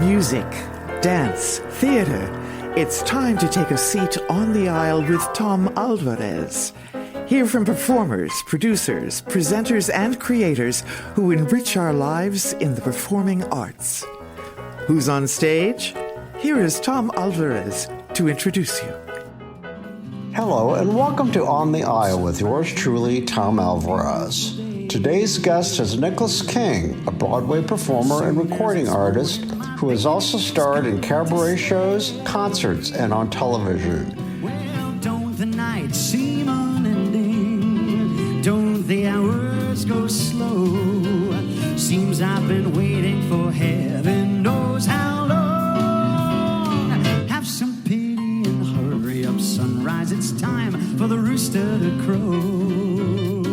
Music, dance, theater. It's time to take a seat on the aisle with Tom Alvarez. Hear from performers, producers, presenters, and creators who enrich our lives in the performing arts. Who's on stage? Here is Tom Alvarez to introduce you. Hello, and welcome to On the Aisle with yours truly, Tom Alvarez. Today's guest is Nicolas King, a Broadway performer and recording artist who has also starred in cabaret shows, concerts, and on television. Well, don't the nights seem unending? Don't the hours go slow? Seems I've been waiting for heaven knows how long. Have some pity and hurry up, sunrise. It's time for the rooster to crow.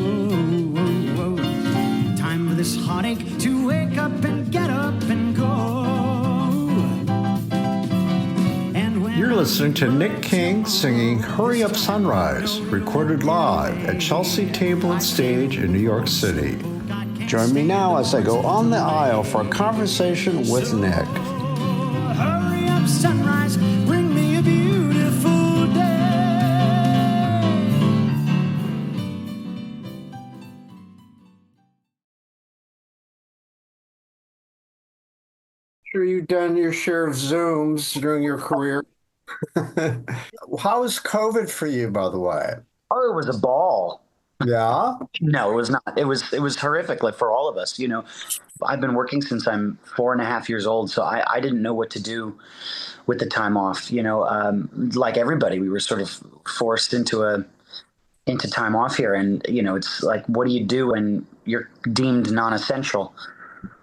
Time for this heartache to wake up and get up and go. You're listening to Nick King singing Hurry Up Sunrise, recorded live at Chelsea Table and Stage in New York City. Join me now as I go on the aisle for a conversation with Nick. Hurry up, sunrise, bring me a beautiful day. Sure, you've done your share of Zooms during your career. How was COVID for you, by the way? Oh, it was a ball. Yeah? No, it was not. It was horrific, like for all of us. You know, I've been working since I'm 4.5 years old, so I didn't know what to do with the time off. You know, like everybody, we were sort of forced into time off here, and you know, it's like, what do you do when you're deemed non-essential?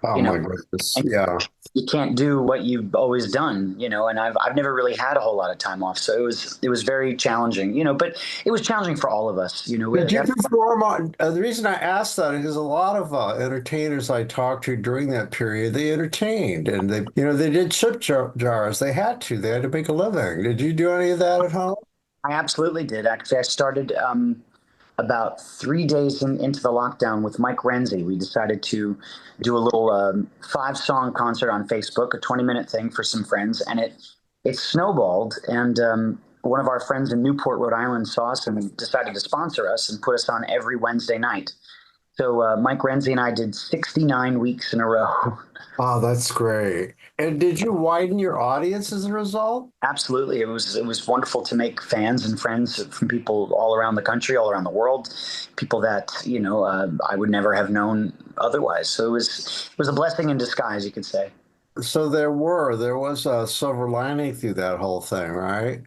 Oh, you know, my goodness. Yeah. You can't do what you've always done, you know, and I've never really had a whole lot of time off. So it was very challenging, you know, but it was challenging for all of us, you know. Did you perform on, the reason I asked that is a lot of entertainers I talked to during that period, they entertained and they, you know, they did chip jars. They had to make a living. Did you do any of that at home? I absolutely did. Actually, I started about 3 days into the lockdown with Mike Renzi. We decided to do a little 5-song concert on Facebook, a 20-minute thing for some friends, and it snowballed. And one of our friends in Newport, Rhode Island, saw us and decided to sponsor us and put us on every Wednesday night. So Mike Renzi and I did 69 weeks in a row. Oh, that's great. And did you widen your audience as a result? Absolutely. It was wonderful to make fans and friends from people all around the country, all around the world, people that, you know, I would never have known otherwise. So it was a blessing in disguise, you could say. So there was a silver lining through that whole thing, right?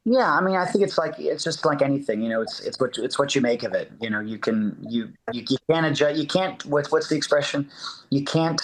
Yeah, I mean, I think it's just like anything, you know. It's what you make of it. You know, you can't adjust. You can't. What's the expression? You can't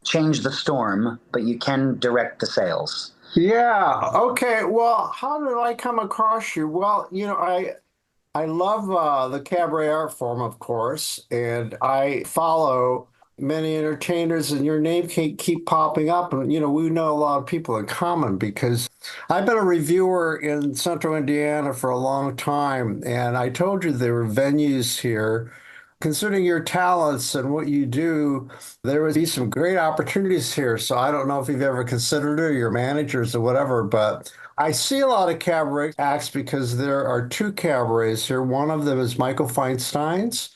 change the storm, but you can direct the sails. Yeah. Okay. Well, how did I come across you? Well, you know, I love the cabaret art form, of course, and I follow many entertainers, and your name can keep popping up. And, you know, we know a lot of people in common because I've been a reviewer in Central Indiana for a long time, and I told you there were venues here. Considering your talents and what you do, there would be some great opportunities here. So I don't know if you've ever considered it, or your managers or whatever, but I see a lot of cabaret acts because there are 2 cabarets here. One of them is Michael Feinstein's.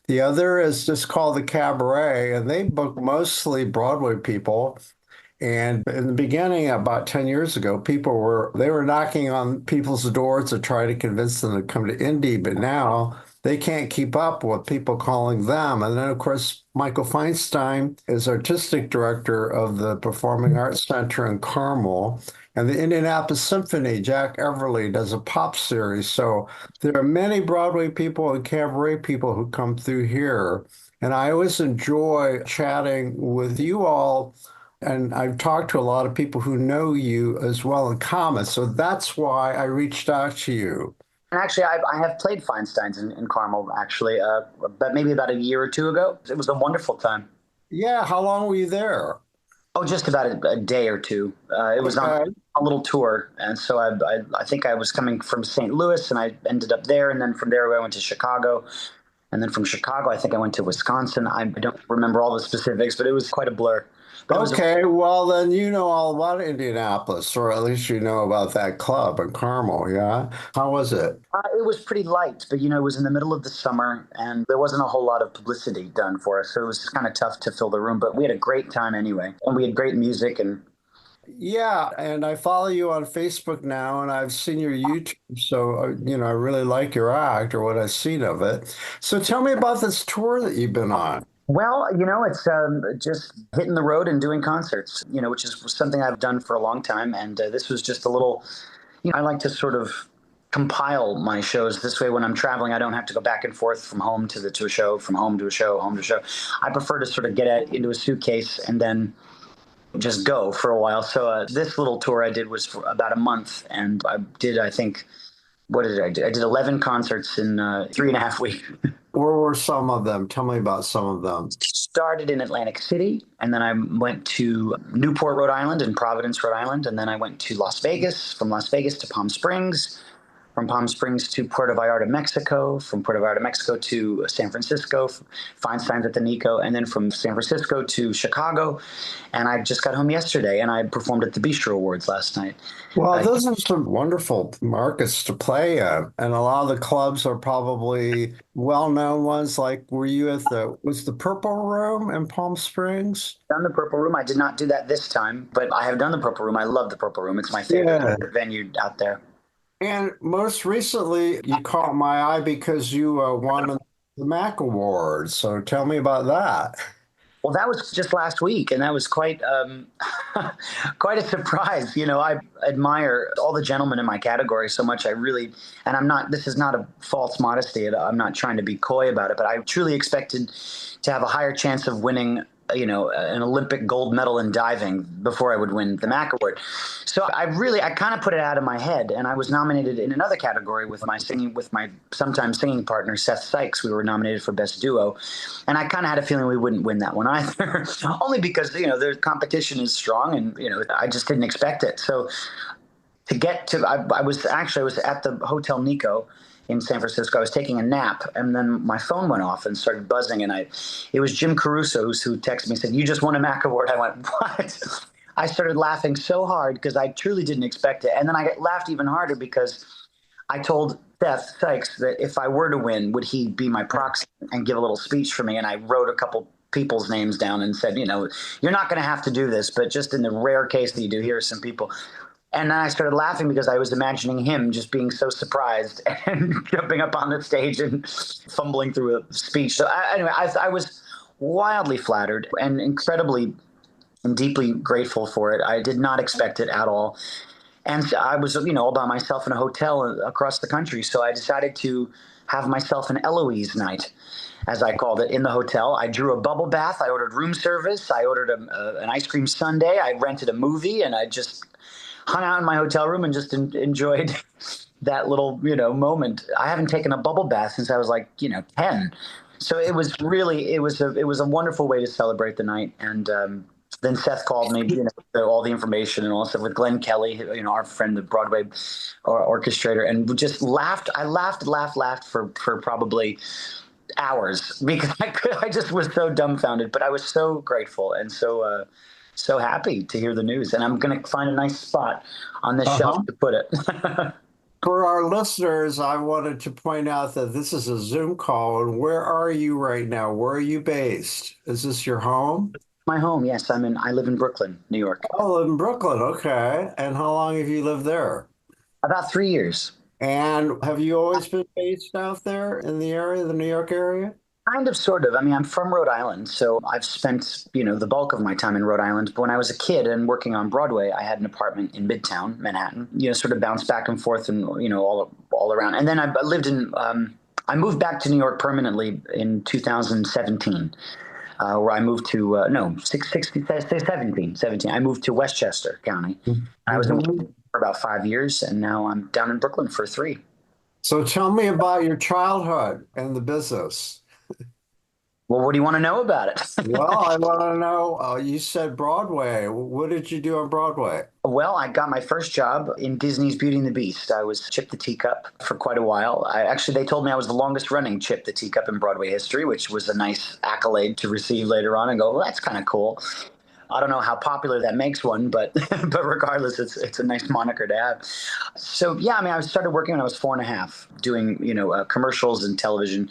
The other is just called the Cabaret, and they book mostly Broadway people. And in the beginning, about 10 years ago, they were knocking on people's doors to try to convince them to come to Indy, but now they can't keep up with people calling them. And then, of course, Michael Feinstein is artistic director of the Performing Arts Center in Carmel. And the Indianapolis Symphony, Jack Everly, does a pop series. So there are many Broadway people and cabaret people who come through here. And I always enjoy chatting with you all. And I've talked to a lot of people who know you as well in common. So that's why I reached out to you. And actually, I have played Feinstein's in Carmel, actually, but maybe about a year or 2 ago. It was a wonderful time. Yeah. How long were you there? Oh, just about a day or two. It was on a little tour. And so I think I was coming from St. Louis, and I ended up there. And then from there, I went to Chicago. And then from Chicago, I think I went to Wisconsin. I don't remember all the specifics, but it was quite a blur. That was Okay, well then you know all about Indianapolis, or at least you know about that club in Carmel, yeah? How was it? it was pretty light, but it was in the middle of the summer and there wasn't a whole lot of publicity done for us. So it was kind of tough to fill the room, but we had a great time anyway. And we had great music and Yeah, and I follow you on Facebook now, and I've seen your YouTube, so I really like your act or what I've seen of it. So tell me about this tour that you've been on. well, it's just hitting the road and doing concerts, which is something I've done for a long time. And this was just a little, I like to sort of compile my shows this way. When I'm traveling, I don't have to go back and forth from home to a show, from home to a show, home to a show. I prefer to sort of get into a suitcase and then just go for a while. So this little tour I did was for about a month, and I think, what did I do? I did 11 concerts in 3.5 weeks. Where were some of them? Tell me about some of them. Started in Atlantic City, and then I went to Newport, Rhode Island, and Providence, Rhode Island, and then I went to Las Vegas, from Las Vegas to Palm Springs, from Palm Springs to Puerto Vallarta, Mexico, from Puerto Vallarta, Mexico to San Francisco, Feinstein's at the Nico, and then from San Francisco to Chicago. And I just got home yesterday, and I performed at the Bistro Awards last night. Well, those are some wonderful markets to play in, and a lot of the clubs are probably well-known ones. Like, were you at was the Purple Room in Palm Springs? Done the Purple Room. I did not do that this time, but I have done the Purple Room. I love the Purple Room. It's my favorite venue out there. And most recently, you caught my eye because you won the MAC Award. So tell me about that. Well, that was just last week, and that was quite quite a surprise. I admire all the gentlemen in my category so much. And this is not a false modesty. I'm not trying to be coy about it, but I truly expected to have a higher chance of winning an Olympic gold medal in diving before I would win the MAC Award. So I kind of put it out of my head, and I was nominated in another category with my sometimes singing partner, Seth Sykes. We were nominated for Best Duo, and I kind of had a feeling we wouldn't win that one either, only because, the competition is strong, and, I just didn't expect it. So I was at the Hotel Nico in San Francisco. I was taking a nap, and then my phone went off and started buzzing, and it was Jim Caruso who texted me and said, "You just won a MAC Award." I went, "What?" I started laughing so hard because I truly didn't expect it. And then I laughed even harder because I told Seth Sykes that if I were to win, would he be my proxy and give a little speech for me? And I wrote a couple people's names down and said, "You're not going to have to do this, but just in the rare case that you do, here are some people." And then I started laughing because I was imagining him just being so surprised and jumping up on the stage and fumbling through a speech. So anyway, I was wildly flattered and incredibly and deeply grateful for it. I did not expect it at all. And I was, all by myself in a hotel across the country. So I decided to have myself an Eloise night, as I called it, in the hotel. I drew a bubble bath. I ordered room service. I ordered an ice cream sundae. I rented a movie, and I just hung out in my hotel room and just enjoyed that little, moment. I haven't taken a bubble bath since I was 10. So it was a wonderful way to celebrate the night. And then Seth called me, all the information and all that stuff with Glenn Kelly, our friend, the Broadway orchestrator, and we just laughed. I laughed for probably hours because I just was so dumbfounded, but I was so grateful and so happy to hear the news. And I'm going to find a nice spot on this shelf to put it. For our listeners, I wanted to point out that this is a Zoom call. And where are you right now? Where are you based? Is this your home? My home, yes. I live in Brooklyn, New York. Oh, in Brooklyn. Okay. And how long have you lived there? About 3 years. And have you always been based out there in the area, the New York area? Kind of, sort of. I'm from Rhode Island, so I've spent, the bulk of my time in Rhode Island. But when I was a kid and working on Broadway, I had an apartment in Midtown, Manhattan, sort of bounced back and forth and, all around. And then I lived I moved back to New York permanently in 2017, where I moved to, 17. I moved to Westchester County. Mm-hmm. I was in for about 5 years, and now I'm down in Brooklyn for 3. So tell me about your childhood and the business. Well, what do you want to know about it? Well, I want to know, you said Broadway. What did you do on Broadway? Well, I got my first job in Disney's Beauty and the Beast. I was Chip the Teacup for quite a while. They told me I was the longest running Chip the Teacup in Broadway history, which was a nice accolade to receive later on and go, well, that's kind of cool. I don't know how popular that makes one, but but regardless, it's a nice moniker to have. So yeah, I mean, I started working when I was 4.5, doing commercials and television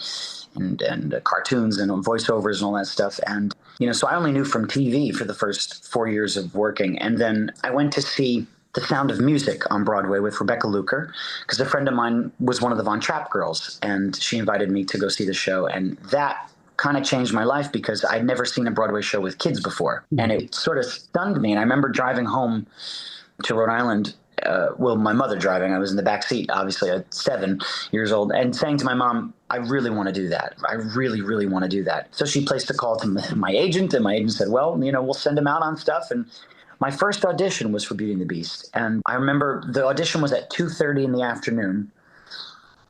and cartoons and voiceovers and all that stuff. And so I only knew from TV for the first 4 years of working, and then I went to see The Sound of Music on Broadway with Rebecca Luker, because a friend of mine was one of the Von Trapp girls, and she invited me to go see the show, and that kind of changed my life because I'd never seen a Broadway show with kids before. And it sort of stunned me. And I remember driving home to Rhode Island, my mother driving, I was in the back seat, obviously at 7 years old, and saying to my mom, I really want to do that. I really, really want to do that. So she placed a call to my agent, and my agent said, well, we'll send him out on stuff. And my first audition was for Beauty and the Beast. And I remember the audition was at 2:30 in the afternoon.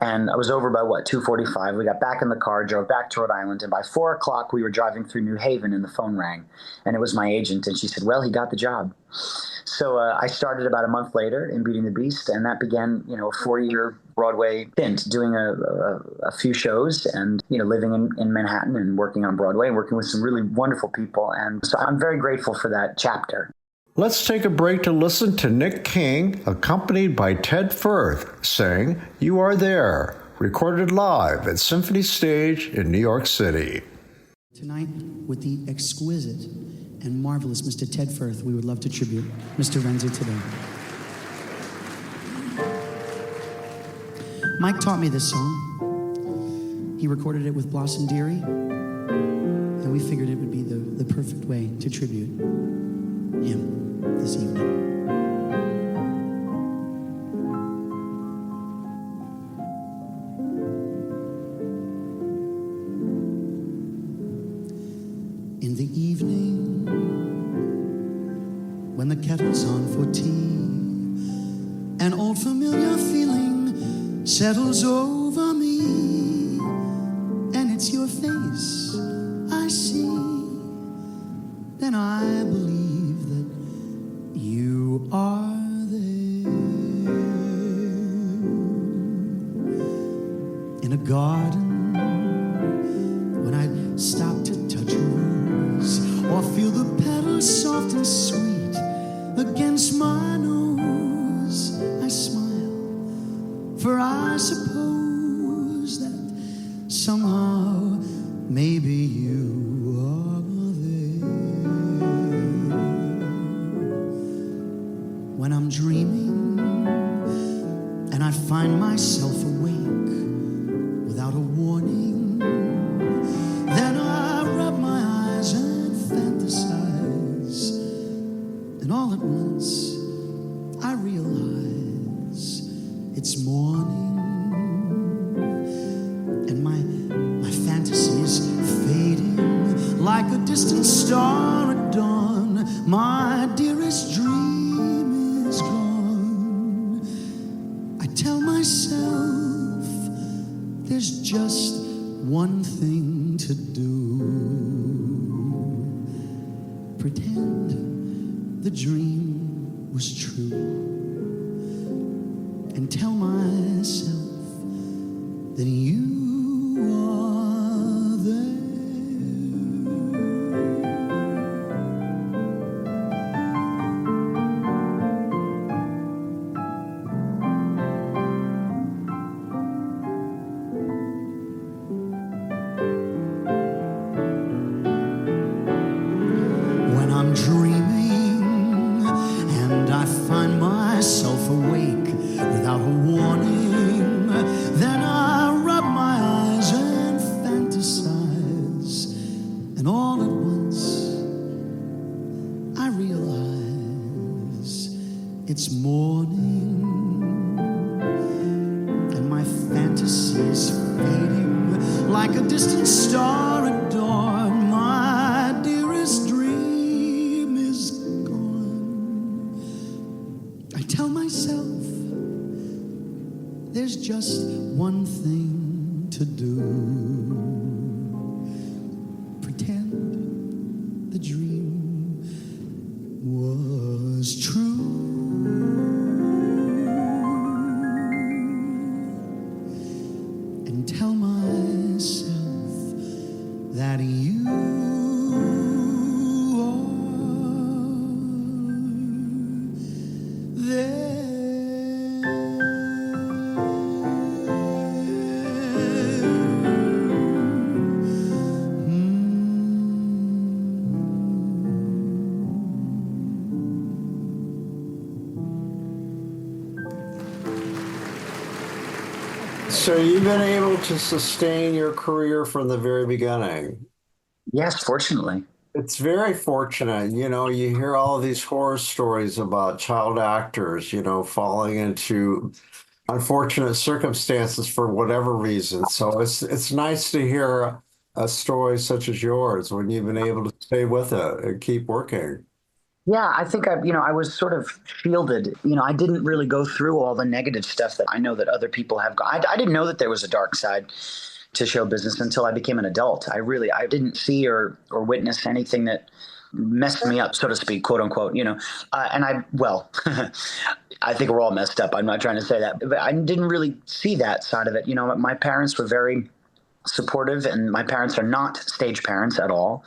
And I was over by 2:45. We got back in the car, drove back to Rhode Island, and by 4 o'clock we were driving through New Haven, and the phone rang, and it was my agent, and she said, "Well, he got the job." So I started about a month later in Beauty and the Beast, and that began, a 4-year Broadway stint, doing a few shows, and living in Manhattan and working on Broadway, and working with some really wonderful people, and so I'm very grateful for that chapter. Let's take a break to listen to Nick King, accompanied by Ted Firth, sing You Are There, recorded live at Symphony Stage in New York City. Tonight, with the exquisite and marvelous Mr. Ted Firth, we would love to tribute Mr. Renzi today. Mike taught me this song. He recorded it with Blossom Dearie, and we figured it would be the perfect way to tribute him this evening. In the evening, when the kettle's on for tea, an old familiar feeling settles over me, and it's your face I see, then I believe that you are there. In a garden, when I stop to touch a rose, or feel the petals soft and sweet against my nose, I smile, for I suppose that somehow maybe you are there. When I'm dreaming and I find myself awake without a warning, then I rub my eyes and fantasize, and all at once I realize it's morning, and my fantasy is fading like a distant star at dawn. My dearest dream is gone. I tell myself there's just one thing to do: pretend the dream was true, and tell myself that you are there. When I'm dreaming and I find myself awake without a warning, then I rub my eyes and fantasize, and all at once I realize it's morning, and my fantasy is fading like a distant star at dawn. My dearest dream is gone. I tell myself there's just one thing to do: pretend the dream was true, and tell myself that you are So you've been able to sustain your career from the very beginning. Yes, fortunately. It's very fortunate. You hear all of these horror stories about child actors, falling into unfortunate circumstances for whatever reason. So it's nice to hear a story such as yours when you've been able to stay with it and keep working. Yeah, I think I was sort of shielded. I didn't really go through all the negative stuff that I know that other people have. I didn't know that there was a dark side to show business until I became an adult. I didn't see or witness anything that messed me up, so to speak, quote unquote. Well, I think we're all messed up. I'm not trying to say that, but I didn't really see that side of it. My parents were very supportive, and my parents are not stage parents at all.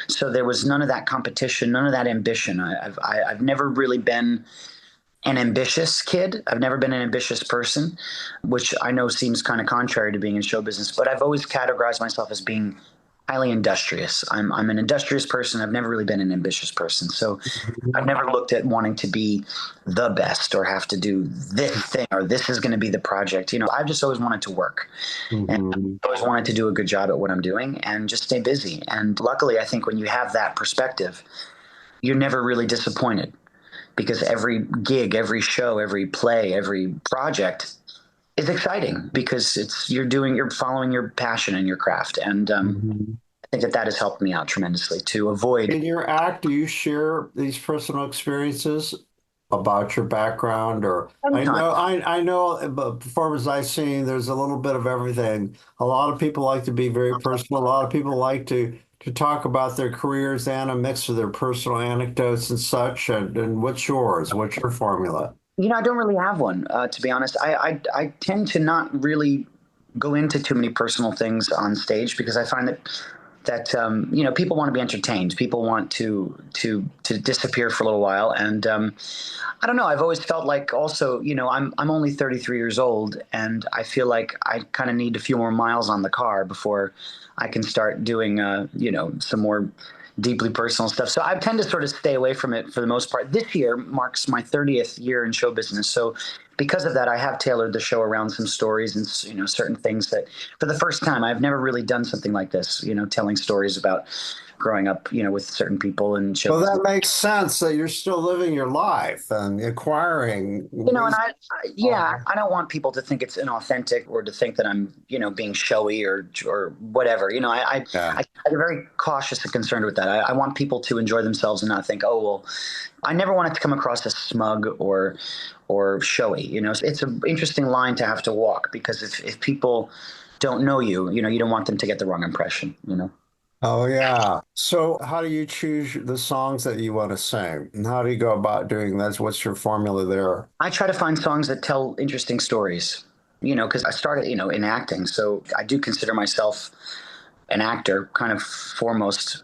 So there was none of that competition, none of that ambition. I've never really been an ambitious kid. I've never been an ambitious person, which I know seems kind of contrary to being in show business, but I've always categorized myself as being highly industrious. I'm an industrious person. I've never really been an ambitious person. So I've never looked at wanting to be the best or have to do this thing or this is going to be the project. I've just always wanted to work and I've always wanted to do a good job at what I'm doing and just stay busy. And luckily, I think when you have that perspective, you're never really disappointed because every gig, every show, every play, every project is exciting because you're following your passion and your craft. And I think that has helped me out tremendously to avoid. In your act, do you share these personal experiences about your background? Or I know, but performers I've seen, there's a little bit of everything. A lot of people like to be very personal. A lot of people like to talk about their careers and a mix of their personal anecdotes and such. And what's yours? What's your formula? I don't really have one, to be honest. I tend to not really go into too many personal things on stage because I find that people want to be entertained. People want to disappear for a little while, and I don't know. I've always felt like also, I'm only 33 years old, and I feel like I kind of need a few more miles on the car before I can start doing some more deeply personal stuff. So I tend to sort of stay away from it for the most part. This year marks my 30th year in show business. So because of that, I have tailored the show around some stories and, certain things that for the first time, I've never really done something like this, telling stories about growing up, with certain people and shows. Well, that makes sense that you're still living your life and acquiring. And I don't want people to think it's inauthentic or to think that I'm, being showy or whatever. I'm very cautious and concerned with that. I want people to enjoy themselves and not think, oh, well, I never want it to come across as smug or showy. It's an interesting line to have to walk because if people don't know you, you don't want them to get the wrong impression, Oh, yeah. So how do you choose the songs that you want to sing? And how do you go about doing that? What's your formula there? I try to find songs that tell interesting stories, because I started, in acting. So I do consider myself an actor kind of foremost.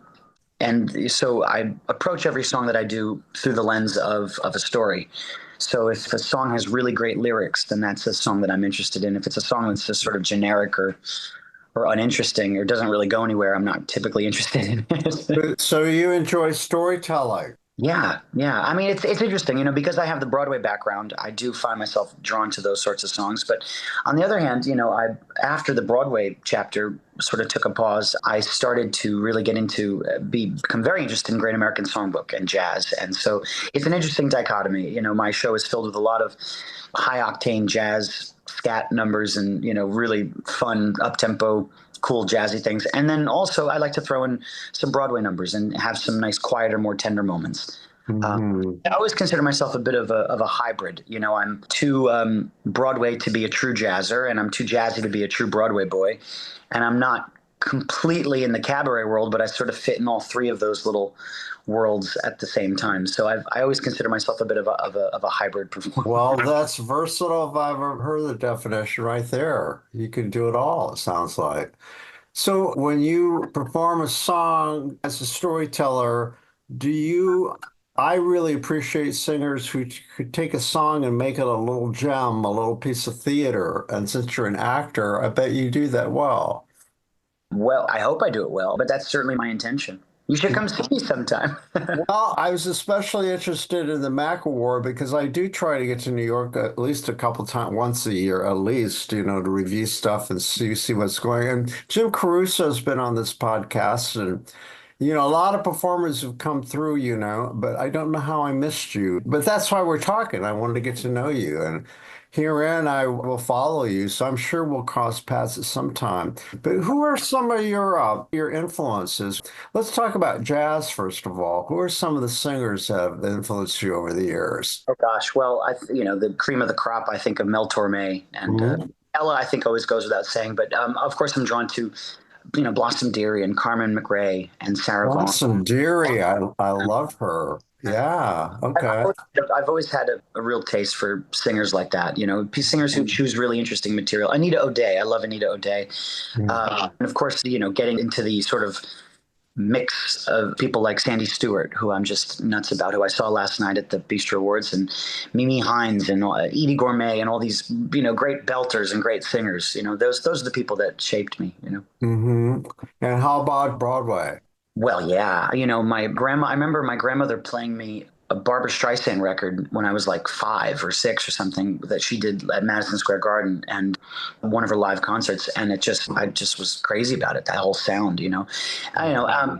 And so I approach every song that I do through the lens of a story. So if a song has really great lyrics, then that's a song that I'm interested in. If it's a song that's just sort of generic or uninteresting or doesn't really go anywhere, I'm not typically interested in it. So you enjoy storytelling? Yeah. I mean, it's interesting, because I have the Broadway background, I do find myself drawn to those sorts of songs. But on the other hand, after the Broadway chapter sort of took a pause, I started to really get into become very interested in Great American Songbook and jazz. And so it's an interesting dichotomy. My show is filled with a lot of high octane jazz, scat numbers, and really fun up-tempo, cool jazzy things. And then also I like to throw in some Broadway numbers and have some nice quieter, more tender moments. I always consider myself a bit of a hybrid. I'm too Broadway to be a true jazzer, and I'm too jazzy to be a true Broadway boy. And I'm not completely in the cabaret world, but I sort of fit in all three of those little worlds at the same time. So I always consider myself a bit of a hybrid performer. Well, that's versatile if I've ever heard the definition right there. You can do it all, it sounds like. So when you perform a song as a storyteller, I really appreciate singers who could take a song and make it a little gem, a little piece of theater. And since you're an actor, I bet you do that well. Well, I hope I do it well, but that's certainly my intention. You should come see me sometime. Well, I was especially interested in the Mac Award because I do try to get to New York at least a couple times, once a year at least, to review stuff and see what's going on. And Jim Caruso's been on this podcast, and a lot of performers have come through, but I don't know how I missed you. But that's why we're talking. I wanted to get to know you, and herein I will follow you, so I'm sure we'll cross paths at some time. But who are some of your influences? Let's talk about jazz first of all. Who are some of the singers that have influenced you over the years? Oh gosh, well, the cream of the crop. I think of Mel Torme and Ella. I think always goes without saying, but of course I'm drawn to Blossom Dearie and Carmen McRae and Sarah Vaughan. Blossom Dearie, I love her. Yeah. Okay. I've always had a real taste for singers like that, singers who choose really interesting material. Anita O'Day. I love Anita O'Day. And of course, getting into the sort of mix of people like Sandy Stewart, who I'm just nuts about, who I saw last night at the Bistro Awards, and Mimi Hines and Edie Gourmet and all these, great belters and great singers. Those are the people that shaped me, Mm-hmm. And how about Broadway? Well, yeah. I remember my grandmother playing me a Barbra Streisand record when I was like 5 or 6 or something that she did at Madison Square Garden, and one of her live concerts. And I just was crazy about it. That whole sound,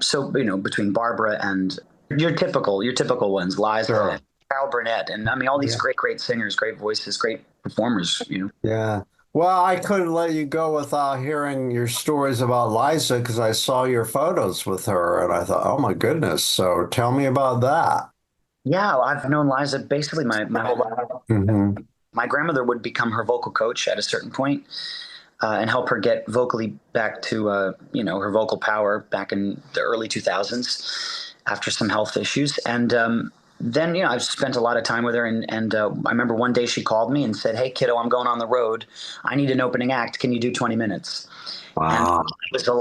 So, between Barbara and your typical ones, Liza, Sure. Carol Burnett, and I mean, all these great singers, great voices, great performers, Yeah. Well, I couldn't let you go without hearing your stories about Liza because I saw your photos with her and I thought, oh my goodness. So tell me about that. Yeah, I've known Liza basically my whole life. Mm-hmm. My grandmother would become her vocal coach at a certain point, and help her get vocally back to, her vocal power back in the early 2000s after some health issues. And then, I've spent a lot of time with her. And I remember one day she called me and said, "Hey, kiddo, I'm going on the road. I need an opening act. Can you do 20 minutes?" Wow. And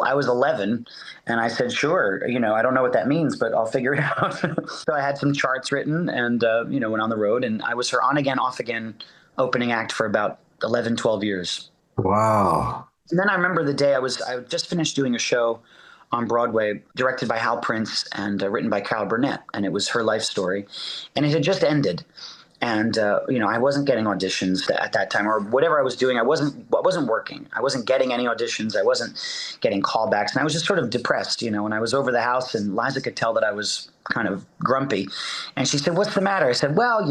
I was 11, and I said, "Sure. I don't know what that means, but I'll figure it out." So I had some charts written and, went on the road. And I was her on again, off again opening act for about 11, 12 years. Wow. And then I remember the day I just finished doing a show on Broadway, directed by Hal Prince and written by Carol Burnett, and it was her life story, and it had just ended. And I wasn't getting auditions at that time, or whatever I was doing. I wasn't working. I wasn't getting any auditions. I wasn't getting callbacks, and I was just sort of depressed, And I was over the house, and Liza could tell that I was kind of grumpy, and she said, "What's the matter?" I said, "Well,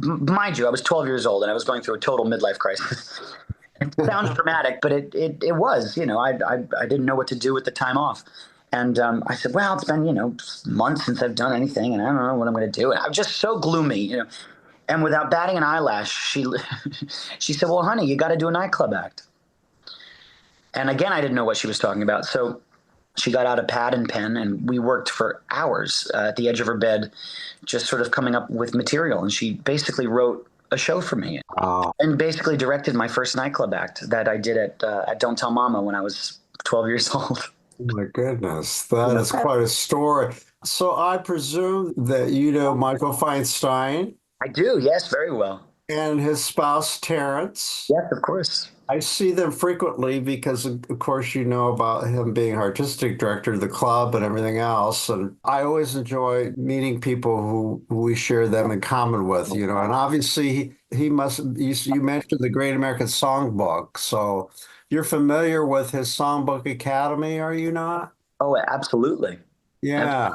mind you, I was 12 years old, and I was going through a total midlife crisis." It sounds dramatic, but it was. I didn't know what to do with the time off. And I said, "Well, it's been, months since I've done anything, and I don't know what I'm going to do." And I was just so gloomy, And without batting an eyelash, she said, "Well, honey, you got to do a nightclub act." And again, I didn't know what she was talking about. So she got out a pad and pen, and we worked for hours at the edge of her bed, just sort of coming up with material. And she basically wrote a show for me, and basically directed my first nightclub act that I did at Don't Tell Mama when I was 12 years old. Oh my goodness. That is quite a story. So I presume that you know Michael Feinstein I do, yes, very well. and his spouse, Terrence. Yes, of course. I see them frequently because, of course, you know about him being artistic director of the club and everything else. And I always enjoy meeting people who we share them in common with, And obviously, he must. You mentioned the Great American Songbook, so you're familiar with his Songbook Academy, are you not? Oh, absolutely. Yeah.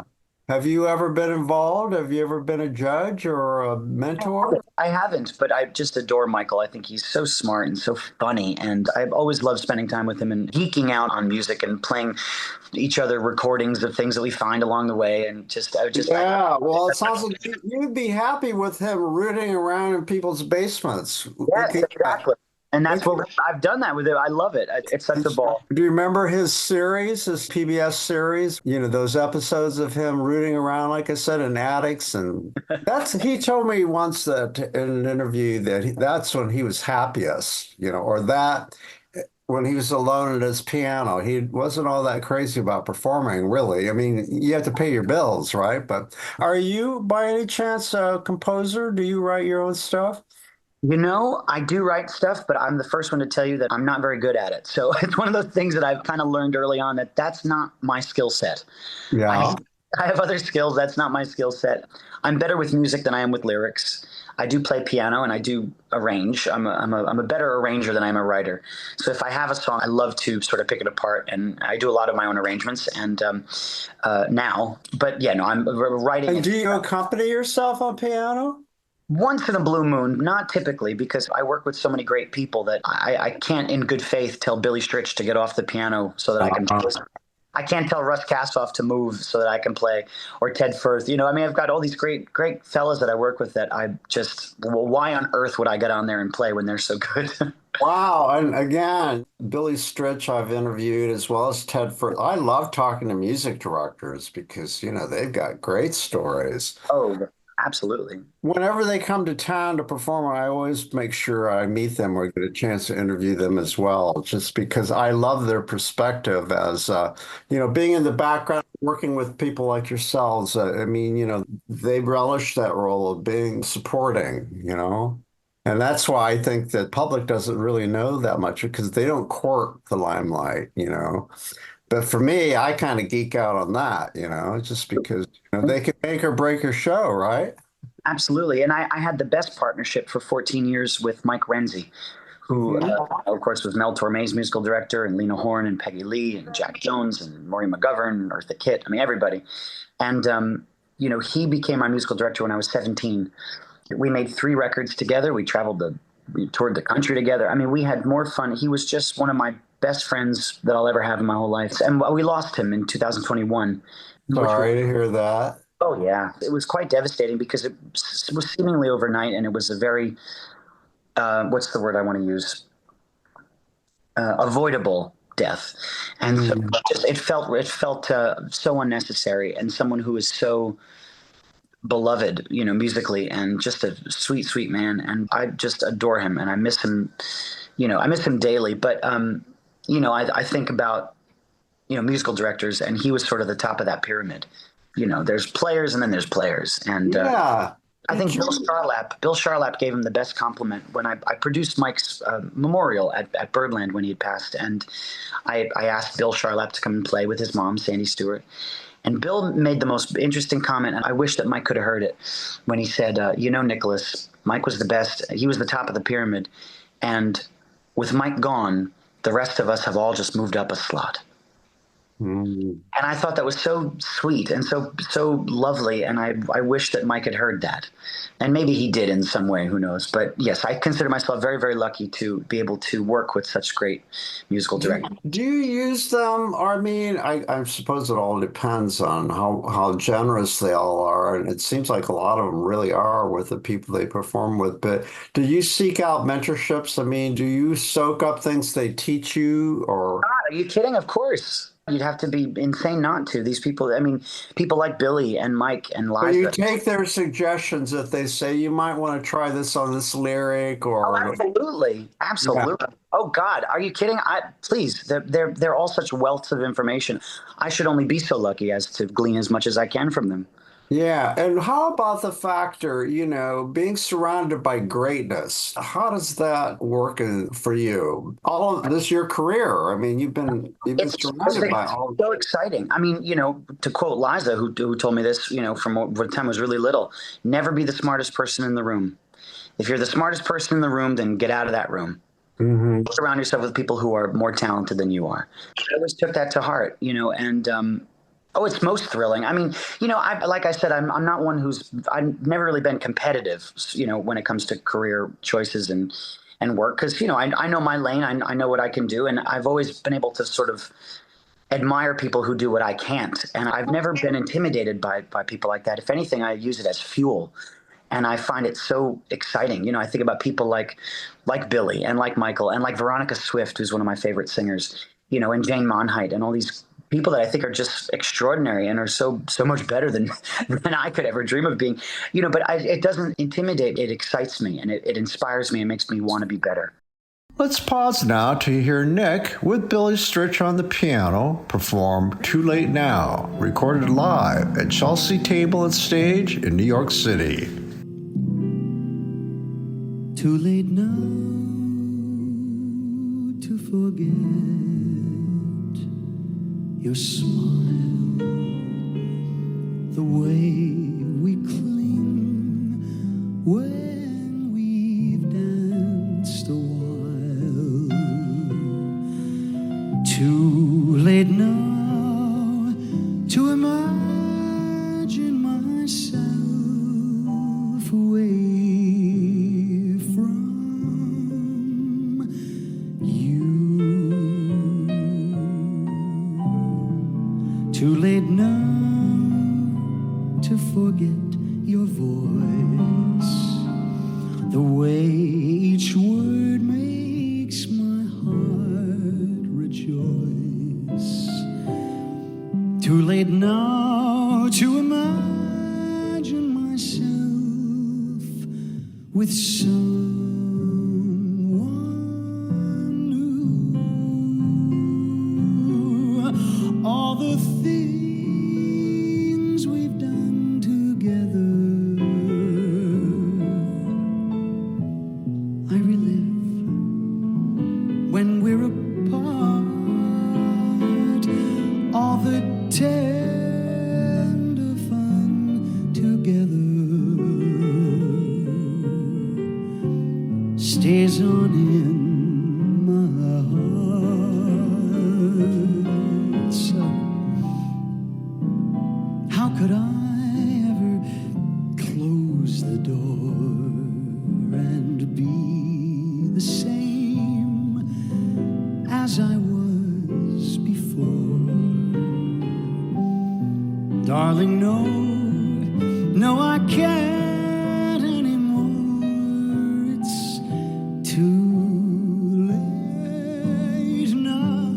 Have you ever been involved? Have you ever been a judge or a mentor? I haven't, but I just adore Michael. I think he's so smart and so funny, and I've always loved spending time with him and geeking out on music and playing each other recordings of things that we find along the way. And Well, it sounds like you'd be happy with him rooting around in people's basements. Yes, exactly. And that's what I've done that with it. I love it. It's such a ball. Do you remember his series, his PBS series? Those episodes of him rooting around, like I said, in attics, and he told me once that in an interview that that's when he was happiest, or that when he was alone at his piano. He wasn't all that crazy about performing, really. I mean, you have to pay your bills, right? But are you, by any chance, a composer? Do you write your own stuff? I do write stuff, but I'm the first one to tell you that I'm not very good at it. So it's one of those things that I've kind of learned early on that that's not my skill set. Yeah. I, I have other skills. That's not my skill set. I'm better with music than I am with lyrics. I do play piano and I do arrange. I'm a better arranger than I'm a writer. So if I have a song, I love to sort of pick it apart, and I do a lot of my own arrangements. And now, but yeah, no, I'm writing. And do you accompany yourself on piano? Once in a blue moon, not typically, because I work with so many great people that I can't, in good faith, tell Billy Stritch to get off the piano so that I can play. I can't tell Russ Kassoff to move so that I can play, or Ted Firth. I've got all these great fellas that I work with that I just, well, why on earth would I get on there and play when they're so good? Wow. And again, Billy Stritch I've interviewed as well as Ted Firth. I love talking to music directors because, they've got great stories. Oh, absolutely. Whenever they come to town to perform, I always make sure I meet them or get a chance to interview them as well, just because I love their perspective as, being in the background, working with people like yourselves. They relish that role of being supporting. And that's why I think that public doesn't really know that much because they don't court the limelight. But for me, I kind of geek out on that, just because they can make or break a show, right? Absolutely. And I had the best partnership for 14 years with Mike Renzi, who, of course, was Mel Torme's musical director, and Lena Horne and Peggy Lee and Jack Jones and Maureen McGovern, Eartha Kitt. I mean, everybody. And, he became my musical director when I was 17. We made 3 records together. We toured the country together. I mean, we had more fun. He was just one of my best friends that I'll ever have in my whole life. And we lost him in 2021. Sorry to hear that. Oh, yeah. It was quite devastating because it was seemingly overnight, and it was a very, what's the word I want to use? Avoidable death. And so it felt so unnecessary, and someone who is so beloved, musically, and just a sweet, sweet man. And I just adore him, and I miss him, I miss him daily. But, I think about, musical directors, and he was sort of the top of that pyramid. There's players and then there's players. And yeah. I think Bill Charlap gave him the best compliment when I produced Mike's memorial at Birdland when he had passed. And I asked Bill Charlap to come and play with his mom, Sandy Stewart. And Bill made the most interesting comment, and I wish that Mike could have heard it, when he said, Nicholas, Mike was the best. He was the top of the pyramid. And with Mike gone, the rest of us have all just moved up a slot. And I thought that was so sweet and so lovely, and I wish that Mike had heard that. And maybe he did in some way, who knows. But yes, I consider myself very, very lucky to be able to work with such great musical directors. Do you use them? I suppose it all depends on how generous they all are, and it seems like a lot of them really are with the people they perform with. But do you seek out mentorships? Do you soak up things they teach you, or? God, are you kidding? Of course. You'd have to be insane not to. These people, people like Billy and Mike and Liza. But you take their suggestions if they say you might want to try this on this lyric, or. Oh, absolutely. Absolutely. Yeah. Oh God, are you kidding? Please, they're all such wealths of information. I should only be so lucky as to glean as much as I can from them. Yeah. And how about the factor, being surrounded by greatness? How does that work for you? All of this, your career. You've been surrounded by all. So exciting. To quote Liza, who told me this, from what time I was really little, never be the smartest person in the room. If you're the smartest person in the room, then get out of that room. Mm-hmm. Surround yourself with people who are more talented than you are. I always took that to heart, and oh, it's most thrilling. Like I said, I'm not one I've never really been competitive, when it comes to career choices and work. Because, I know my lane, I know what I can do. And I've always been able to sort of admire people who do what I can't. And I've never been intimidated by people like that. If anything, I use it as fuel. And I find it so exciting. I think about people like Billy and like Michael and like Veronica Swift, who's one of my favorite singers, and Jane Monheit and all these people that I think are just extraordinary and are so much better than I could ever dream of being, but it doesn't intimidate. It excites me, and it inspires me and makes me want to be better. Let's pause now to hear Nick with Billy Stritch on the piano perform Too Late Now, recorded live at Chelsea Table and Stage in New York City. Too late now to forget your smile, the way we cling when we've danced a while. Too late now to imagine myself away from you. Too late now to forget your voice, the way each word makes my heart rejoice. Too late now to imagine myself with someone new. All the things we've done together, I relive when we're apart. All the tender fun together stays on in my heart. So how could I ever close the door and be the same as I was before? Darling, no, no, I can't anymore. It's too late now.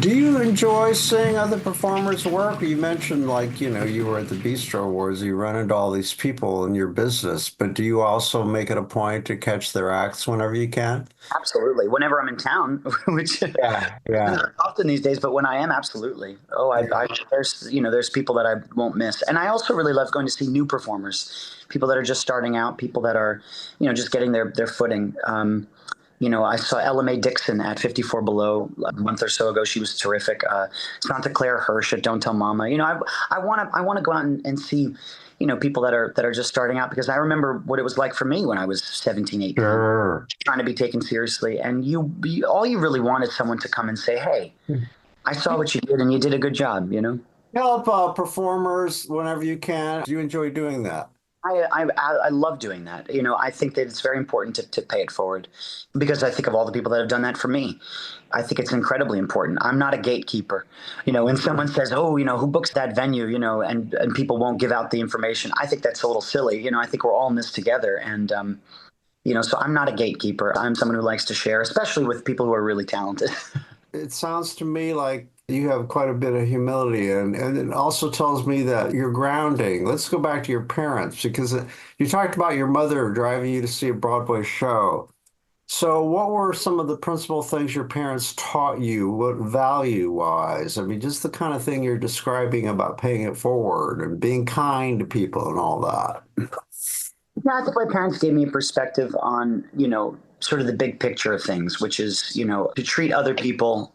Do you enjoy seeing other performers work? You mentioned like, you were at the Bistro Awards, you run into all these people in your business, but do you also make it a point to catch their acts whenever you can? Absolutely. Whenever I'm in town, which Yeah, yeah, not often these days, but when I am, absolutely. Oh, yeah. there's people that I won't miss, and I also really love going to see new performers, people that are just starting out, people that are, just getting their footing. I saw Ella Mae Dixon at 54 Below a month or so ago. She was terrific. Santa Claire Hirsch at Don't Tell Mama. I want to go out and see, people that are just starting out, because I remember what it was like for me when I was 17, 18, Sure. trying to be taken seriously. And all you really want is someone to come and say, "Hey, I saw what you did and you did a good job." Help performers whenever you can. Do you enjoy doing that? I love doing that. I think that it's very important to pay it forward, because I think of all the people that have done that for me. I think it's incredibly important. I'm not a gatekeeper. When someone says, "Oh, who books that venue," and people won't give out the information, I think that's a little silly. I think we're all in this together. And, so I'm not a gatekeeper. I'm someone who likes to share, especially with people who are really talented. It sounds to me like you have quite a bit of humility, and it also tells me that you're grounding. Let's go back to your parents, because you talked about your mother driving you to see a Broadway show. So what were some of the principal things your parents taught you, what value-wise? I mean, just the kind of thing you're describing about paying it forward and being kind to people and all that. Yeah, I think my parents gave me a perspective on, sort of the big picture of things, which is, to treat other people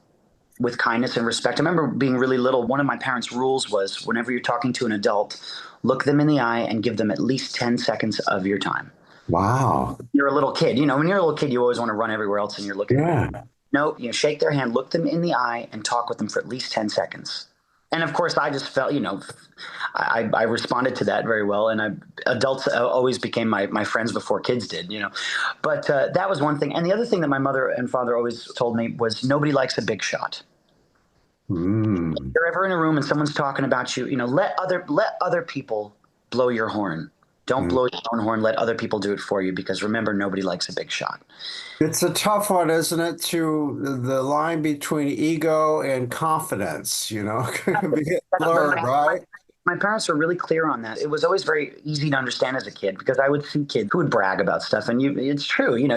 with kindness and respect. I remember being really little. One of my parents' rules was, whenever you're talking to an adult, look them in the eye and give them at least 10 seconds of your time. Wow. You're a little kid. When you're a little kid, you always want to run everywhere else and you're looking. Yeah. No, shake their hand, look them in the eye, and talk with them for at least 10 seconds. And of course, I just felt, I responded to that very well. And adults always became my friends before kids did. But that was one thing. And the other thing that my mother and father always told me was, nobody likes a big shot. If you're ever in a room and someone's talking about you, let other people blow your horn. Don't blow your own horn. Let other people do it for you, because remember, nobody likes a big shot. It's a tough one, isn't it? To the line between ego and confidence, can be blurred, right? My parents were really clear on that. It was always very easy to understand as a kid, because I would see kids who would brag about stuff, and it's true. You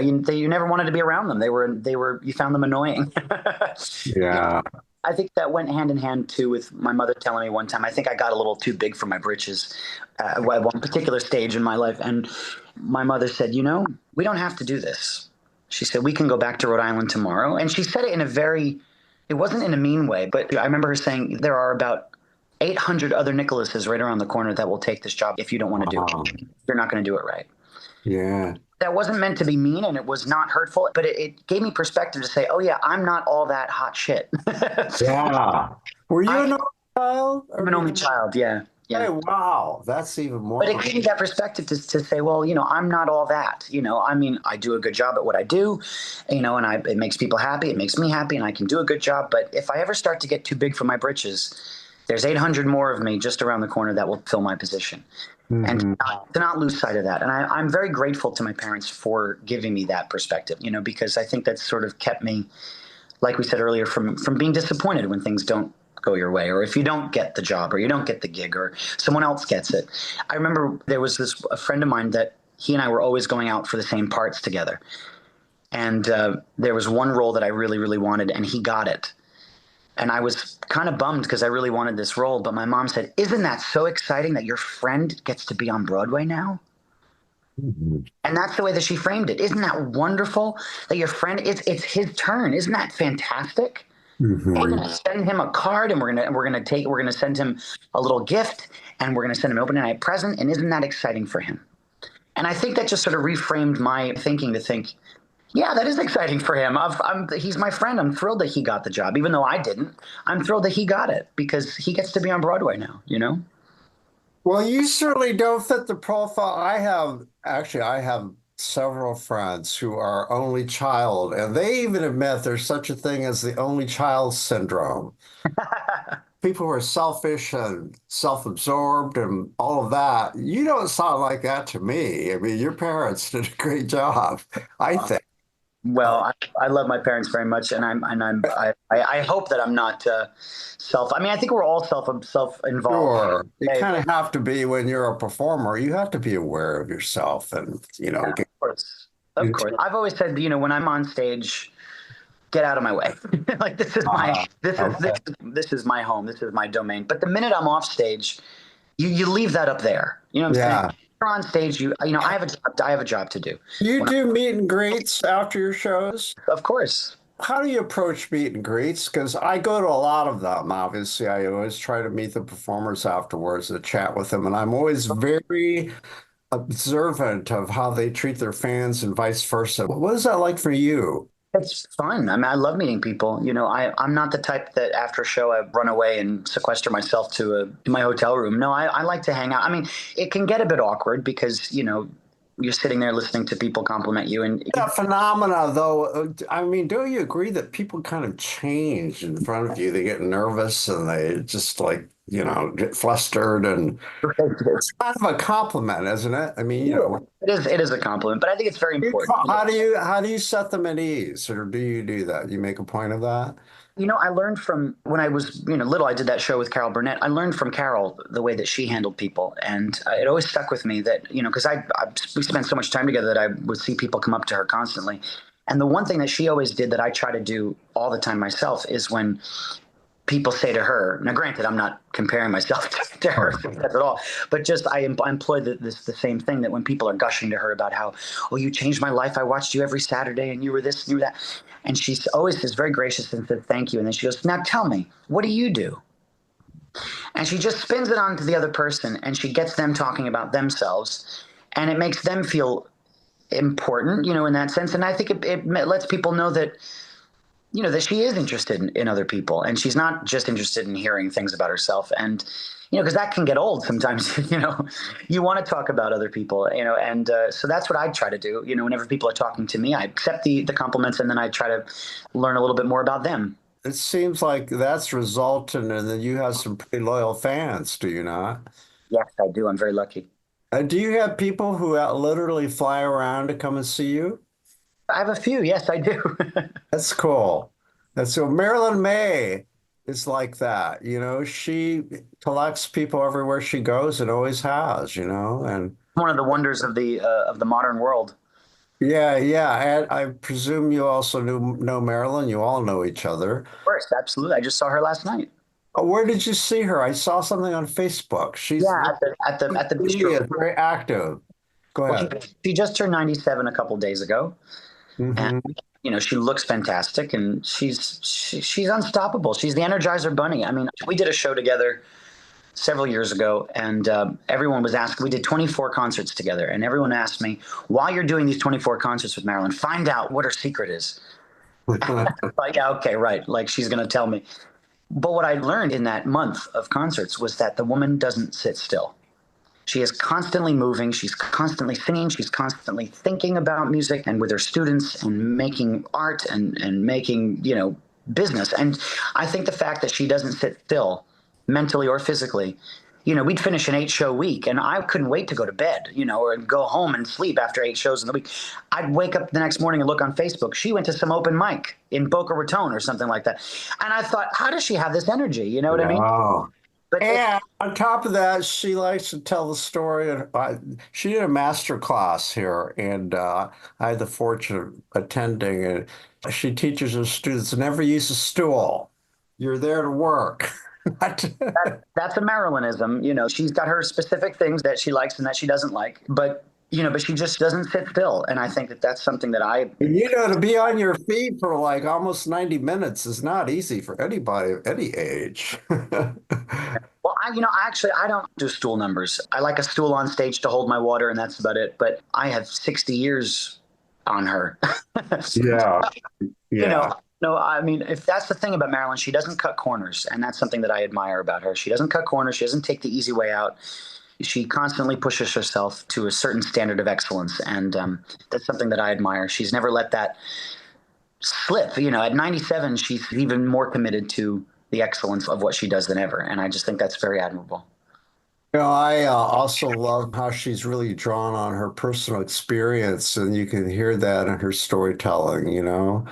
never wanted to be around them. You found them annoying. Yeah. I think that went hand in hand too with my mother telling me one time, I think I got a little too big for my britches at one particular stage in my life. And my mother said, we don't have to do this. She said, we can go back to Rhode Island tomorrow. And she said it it wasn't in a mean way, but I remember her saying, there are about 800 other Nicholases right around the corner that will take this job if you don't want to do it. You're not going to do it right. Yeah. That wasn't meant to be mean, and it was not hurtful, but it gave me perspective to say, oh yeah, I'm not all that hot shit. Yeah. Were you an only child? I'm an only child, yeah. Yeah. Hey, wow. That's even more. But it gave me that perspective to say, well, I'm not all that. I mean, I do a good job at what I do, and it makes people happy. It makes me happy, and I can do a good job. But if I ever start to get too big for my britches, there's 800 more of me just around the corner that will fill my position. And to not lose sight of that. And I'm very grateful to my parents for giving me that perspective, because I think that's sort of kept me, like we said earlier, from being disappointed when things don't go your way, or if you don't get the job, or you don't get the gig, or someone else gets it. I remember there was a friend of mine that he and I were always going out for the same parts together. And there was one role that I really, really wanted, and he got it. And I was kind of bummed, because I really wanted this role. But my mom said, isn't that so exciting that your friend gets to be on Broadway now? And that's the way that she framed it. Isn't that wonderful that your friend, it's his turn. Isn't that fantastic? We're going to send him a card, and we're going to send him a little gift, and we're going to send him an opening night present. And isn't that exciting for him? And I think that just sort of reframed my thinking to think, yeah, that is exciting for him. He's my friend. I'm thrilled that he got the job, even though I didn't. I'm thrilled that he got it, because he gets to be on Broadway now, Well, you certainly don't fit the profile. I have several friends who are only child, and they even admit there's such a thing as the only child syndrome. People who are selfish and self-absorbed and all of that. You don't sound like that to me. I mean, your parents did a great job, I think. Well, I love my parents very much, and I hope that I'm not self. I mean, I think we're all self involved. Sure. You kind of have to be when you're a performer. You have to be aware of yourself and, Yeah, of course, of course. I've always said, when I'm on stage, get out of my way. Like okay. this is my home. This is my domain. But the minute I'm off stage, you leave that up there. You know what I'm Yeah. saying? You're on stage. I have a job. I have a job to do. You do meet and greets after your shows? Of course. How do you approach meet and greets? Because I go to a lot of them, obviously. I always try to meet the performers afterwards to chat with them. And I'm always very observant of how they treat their fans and vice versa. What is that like for you? It's fun. I mean, I love meeting people. I'm not the type that after a show I run away and sequester myself to my hotel room. No, I like to hang out. I mean, it can get a bit awkward because, you're sitting there listening to people compliment you. And That phenomena, though, I mean, don't you agree that people kind of change in front of you? They get nervous and they just get flustered, and it's kind of a compliment, isn't it? I mean, it is a compliment, but I think it's very important. How do you set them at ease, or do you do that? You make a point of that? I learned from when I was, little, I did that show with Carol Burnett. I learned from Carol the way that she handled people. And it always stuck with me that, because we spent so much time together that I would see people come up to her constantly. And the one thing that she always did that I try to do all the time myself is when people say to her, now granted, I'm not comparing myself to her at all, but just I employ the same thing, that when people are gushing to her about how, oh, you changed my life. I watched you every Saturday and you were this and you were that. And she always is very gracious and says, thank you. And then she goes, now tell me, what do you do? And she just spins it on to the other person, and she gets them talking about themselves, and it makes them feel important, in that sense. And I think it lets people know that, that she is interested in other people, and she's not just interested in hearing things about herself. And, because that can get old sometimes, you want to talk about other people, and so that's what I try to do. Whenever people are talking to me, I accept the compliments, and then I try to learn a little bit more about them. It seems like that's resulted in that you have some pretty loyal fans, do you not? Yes, I do. I'm very lucky. Do you have people who literally fly around to come and see you? I have a few. Yes, I do. That's cool. That's so Marilyn May is like that. She collects people everywhere she goes and always has, and one of the wonders of the modern world. Yeah, yeah. And I presume you also know Marilyn. You all know each other. Of course, absolutely. I just saw her last night. Oh, where did you see her? I saw something on Facebook. She's at the bistro. Very active. Go ahead. Well, she just turned 97 a couple days ago, and she looks fantastic, and she's unstoppable. She's the Energizer Bunny. I mean, we did a show together several years ago, and everyone was asking. We did 24 concerts together, and everyone asked me, while you're doing these 24 concerts with Marilyn, find out what her secret is. Like, yeah, okay, right. Like, she's going to tell me. But what I learned in that month of concerts was that the woman doesn't sit still. She is constantly moving. She's constantly singing. She's constantly thinking about music and with her students and making art and making, business. And I think the fact that she doesn't sit still mentally or physically, we'd finish an 8-show week and I couldn't wait to go to bed, or go home and sleep after 8 shows in the week. I'd wake up the next morning and look on Facebook. She went to some open mic in Boca Raton or something like that. And I thought, how does she have this energy? You know what I mean? Oh. But on top of that, she likes to tell the story. She did a master class here, and I had the fortune of attending. And she teaches her students never use a stool. You're there to work. That's a Marilynism. She's got her specific things that she likes and that she doesn't like, but she just doesn't sit still. And I think that that's something that to be on your feet for like almost 90 minutes is not easy for anybody of any age. Well, I don't do stool numbers. I like a stool on stage to hold my water, and that's about it. But I have 60 years on her. Yeah. No, I mean, if that's the thing about Marilyn, she doesn't cut corners, and that's something that I admire about her. She doesn't cut corners. She doesn't take the easy way out. She constantly pushes herself to a certain standard of excellence, and that's something that I admire. She's never let that slip. At 97, she's even more committed to the excellence of what she does than ever, and I just think that's very admirable. I also love how she's really drawn on her personal experience, and you can hear that in her storytelling,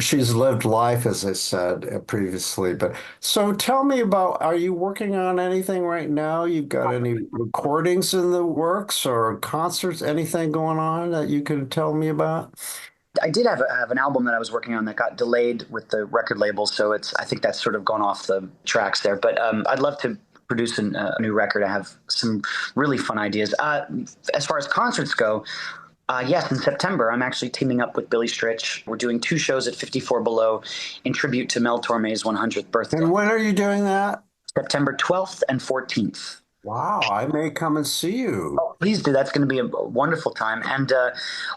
She's lived life, as I said previously. But so tell me about, are you working on anything right now? You've got any recordings in the works or concerts, anything going on that you can tell me about? I did have an album that I was working on that got delayed with the record label, so I think that's sort of gone off the tracks there. But I'd love to produce a new record. I have some really fun ideas. As far as concerts go, yes, in September, I'm actually teaming up with Billy Stritch. We're doing 2 shows at 54 Below in tribute to Mel Torme's 100th birthday. And when are you doing that? September 12th and 14th. Wow, I may come and see you. Oh, please do. That's going to be a wonderful time. And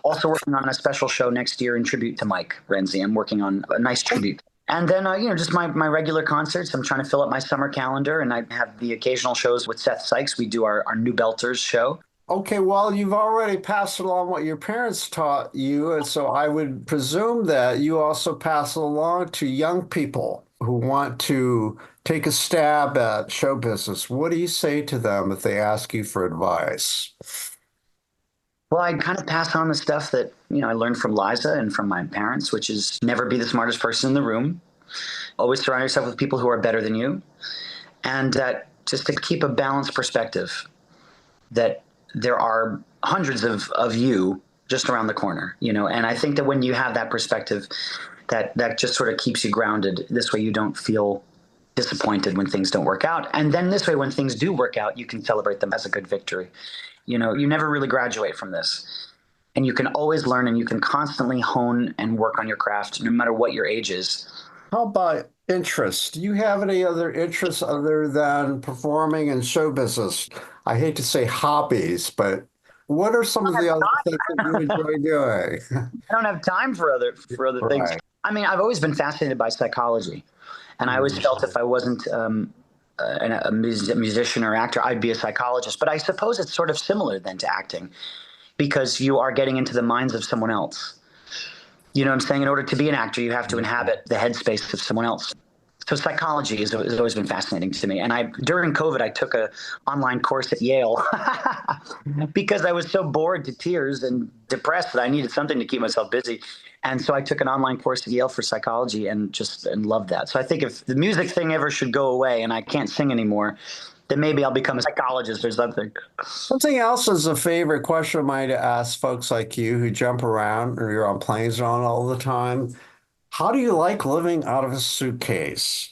also working on a special show next year in tribute to Mike Renzi. I'm working on a nice tribute. And then, just my regular concerts. I'm trying to fill up my summer calendar, and I have the occasional shows with Seth Sykes. We do our New Belters show. Okay, well, you've already passed along what your parents taught you, and so I would presume that you also pass it along to young people who want to take a stab at show business. What do you say to them if they ask you for advice? Well, I kind of pass on the stuff that, I learned from Liza and from my parents, which is never be the smartest person in the room. Always surround yourself with people who are better than you. And just to keep a balanced perspective, that there are hundreds of you just around the corner, and I think that when you have that perspective, that just sort of keeps you grounded. This way you don't feel disappointed when things don't work out. And then this way, when things do work out, you can celebrate them as a good victory. You never really graduate from this. And you can always learn, and you can constantly hone and work on your craft, no matter what your age is. How about interests? Do you have any other interests other than performing and show business? I hate to say hobbies, but what are some of the other things that you enjoy doing? I don't have time for other things. Right. I mean, I've always been fascinated by psychology, and I always felt if I wasn't a musician or actor, I'd be a psychologist. But I suppose it's sort of similar then to acting, because you are getting into the minds of someone else. You know what I'm saying? In order to be an actor, you have to inhabit the headspace of someone else. So psychology has always been fascinating to me. And during COVID, I took an online course at Yale because I was so bored to tears and depressed that I needed something to keep myself busy. And so I took an online course at Yale for psychology and loved that. So I think if the music thing ever should go away and I can't sing anymore, then maybe I'll become a psychologist or something. Something else is a favorite question of mine to ask folks like you who jump around or you're on planes on all the time. How do you like living out of a suitcase?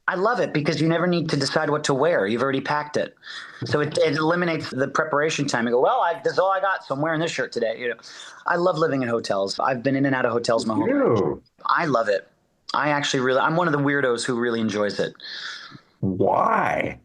I love it because you never need to decide what to wear. You've already packed it. So it eliminates the preparation time. You go, well, this is all I got, so I'm wearing this shirt today. I love living in hotels. I've been in and out of hotels my whole life. I love it. I'm one of the weirdos who really enjoys it. Why?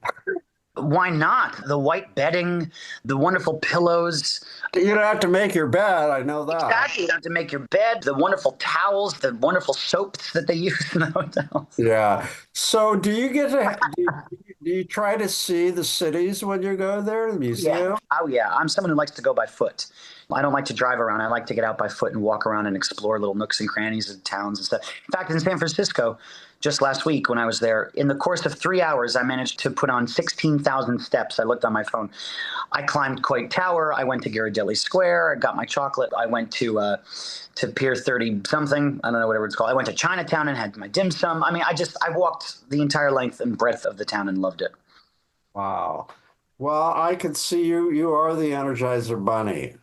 Why not? The white bedding, the wonderful pillows. You don't have to make your bed. I know that. Exactly. You don't have to make your bed. The wonderful towels, the wonderful soaps that they use in the hotels. Yeah. So do you try to see the cities when you go there, the museum? Yeah. Oh, yeah. I'm someone who likes to go by foot. I don't like to drive around. I like to get out by foot and walk around and explore little nooks and crannies of towns and stuff. In fact, in San Francisco, just last week when I was there, in the course of 3 hours, I managed to put on 16,000 steps. I looked on my phone. I climbed Coit Tower. I went to Ghirardelli Square. I got my chocolate. I went to Pier 30 something. I don't know, whatever it's called. I went to Chinatown and had my dim sum. I mean, I walked the entire length and breadth of the town and loved it. Wow. Well, I could see you. You are the Energizer Bunny.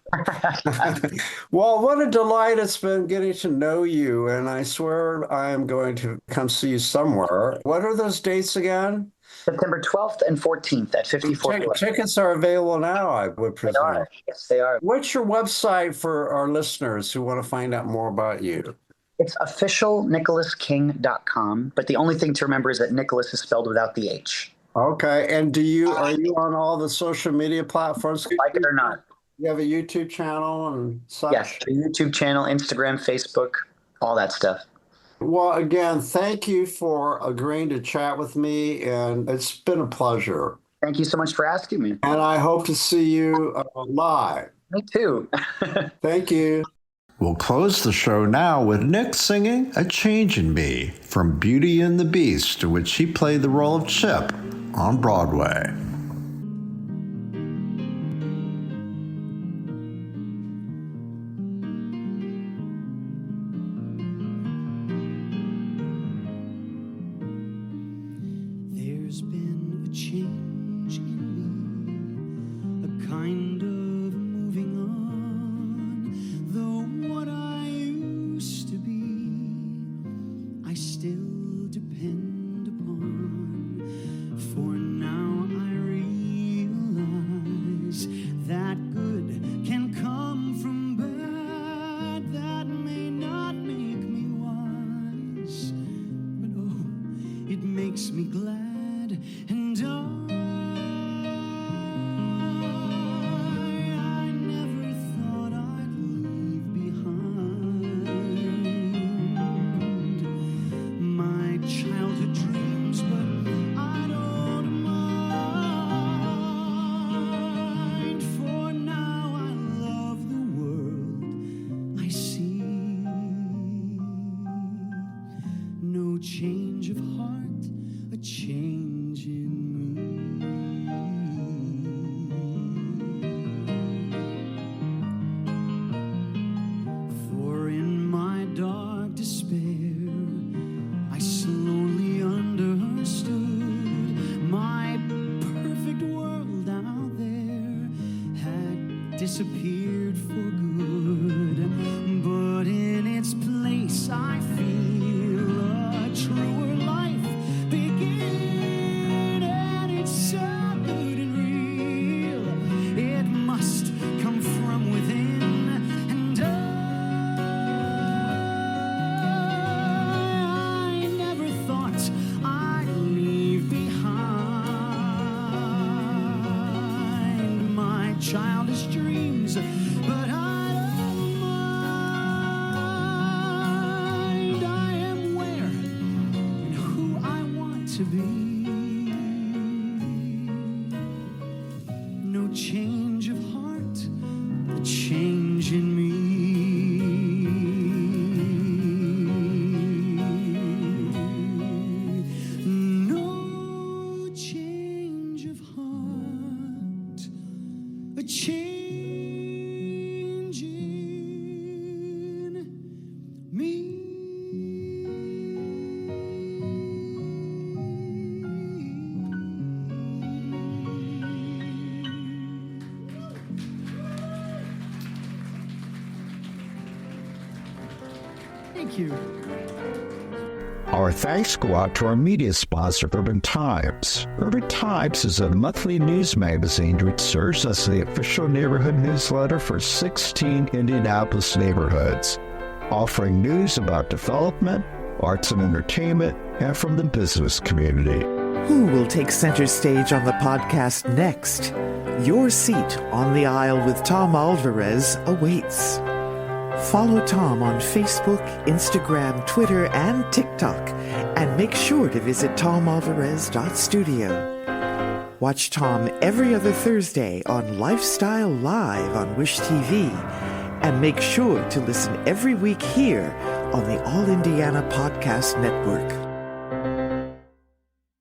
Well, what a delight it's been getting to know you. And I swear I am going to come see you somewhere. What are those dates again? September 12th and 14th at 54. Tickets are available now, I would presume. They are. Yes, they are. What's your website for our listeners who want to find out more about you? It's officialnicolasking.com. But the only thing to remember is that Nicholas is spelled without the H. Okay. And are you on all the social media platforms? Like it or not. You have a YouTube channel and such? Yes, a YouTube channel, Instagram, Facebook, all that stuff. Well, again, thank you for agreeing to chat with me, and it's been a pleasure. Thank you so much for asking me. And I hope to see you live. Me too. Thank you. We'll close the show now with Nick singing A Change in Me from Beauty and the Beast, in which he played the role of Chip on Broadway. makes me glad, and I never thought I'd leave behind my childhood dreams, but I don't mind, for now I love the world I see. No change of heart, a change in me. For in my dark despair, I slowly understood my perfect world out there had disappeared for good. But in its place, I feel a truer life begin, and it's so good and real. It must come from within, and I never thought I'd leave behind my childish dreams, but I don't mind. I am where and who I want to be. No change of heart, a change in me. No change of heart, a change in me. Thank you. Our thanks go out to our media sponsor, Urban Times. Urban Times is a monthly news magazine which serves as the official neighborhood newsletter for 16 Indianapolis neighborhoods, offering news about development, arts and entertainment, and from the business community. Who will take center stage on the podcast next? Your seat on the aisle with Tom Alvarez awaits. Follow Tom on Facebook, Instagram, Twitter, and TikTok, and make sure to visit tomalvarez.studio. Watch Tom every other Thursday on Lifestyle Live on Wish TV, and make sure to listen every week here on the All Indiana Podcast Network.